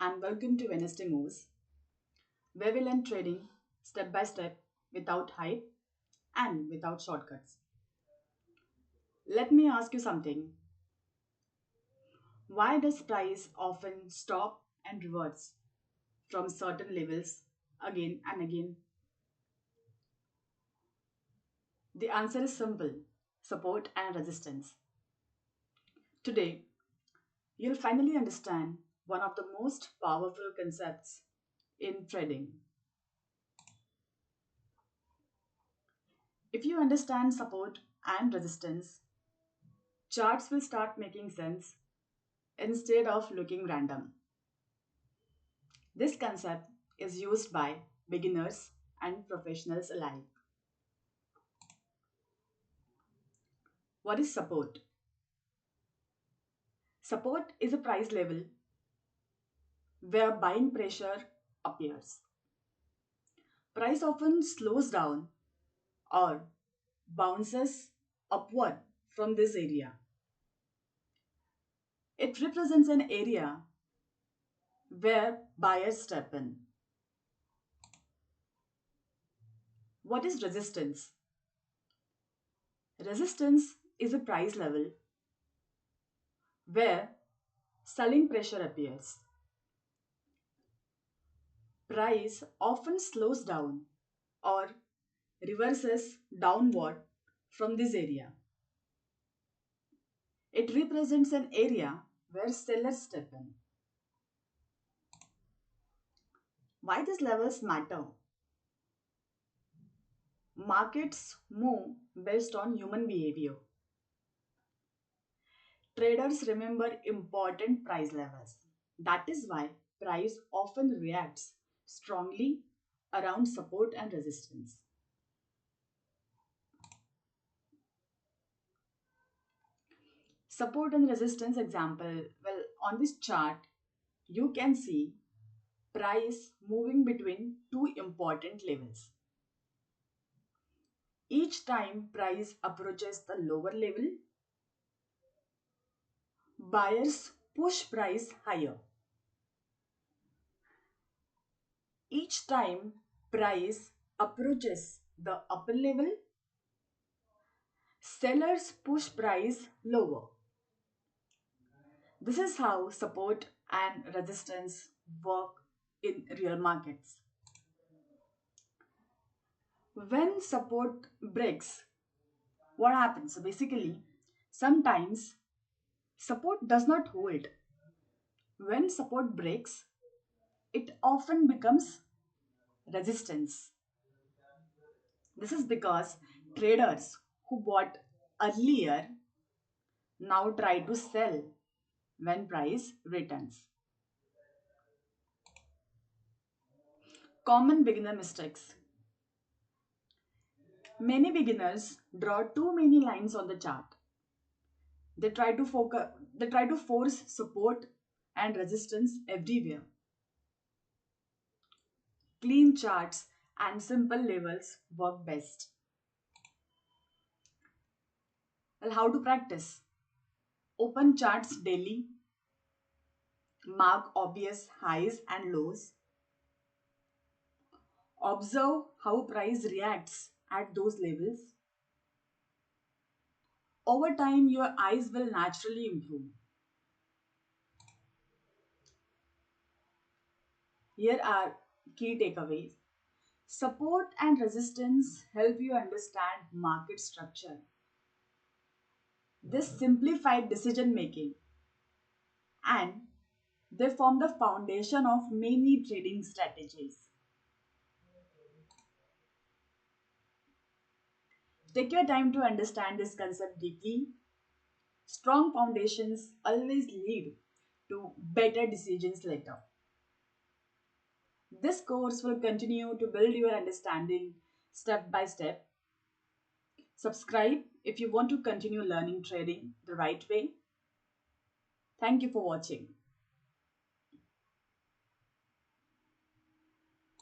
and welcome to Wednesdaymoves, where we learn trading step by step without hype and without shortcuts. Let me ask you something. Why does price often stop and reverts from certain levels again and again? The answer is simple: support and resistance. Today, you'll finally understand one of the most powerful concepts in trading. If you understand support and resistance, charts will start making sense instead of looking random. This concept is used by beginners and professionals alike. What is support? Support is a price level where buying pressure appears. Price often slows down or bounces upward from this area. It represents an area where buyers step in. What is resistance? Resistance is a price level where selling pressure appears. Price often slows down or reverses downward from this area. It represents an area where sellers step in. Why these levels matter? Markets move based on human behavior. Traders remember important price levels. That is why price often reacts strongly around support and resistance. Support and resistance example, well, on this chart, you can see price moving between two important levels. Each time price approaches the lower level, buyers push price higher. Each time price approaches the upper level, sellers push price lower. This is how support and resistance work in real markets. When support breaks, what happens? So basically, sometimes support does not hold. When support breaks, it often becomes resistance. This is because traders who bought earlier now try to sell when price returns. Common beginner mistakes. Many beginners draw too many lines on the chart. They try to force support and resistance everywhere. Clean charts and simple levels work best. Well, how to practice? Open charts daily, mark obvious highs and lows, observe how price reacts at those levels. Over time, your eyes will naturally improve. Here are key takeaways. Support and resistance help you understand market structure. This simplified decision making and they form the foundation of many trading strategies. Take your time to understand this concept deeply. Strong foundations always lead to better decisions later. This course will continue to build your understanding step by step. Subscribe if you want to continue learning trading the right way. Thank you for watching.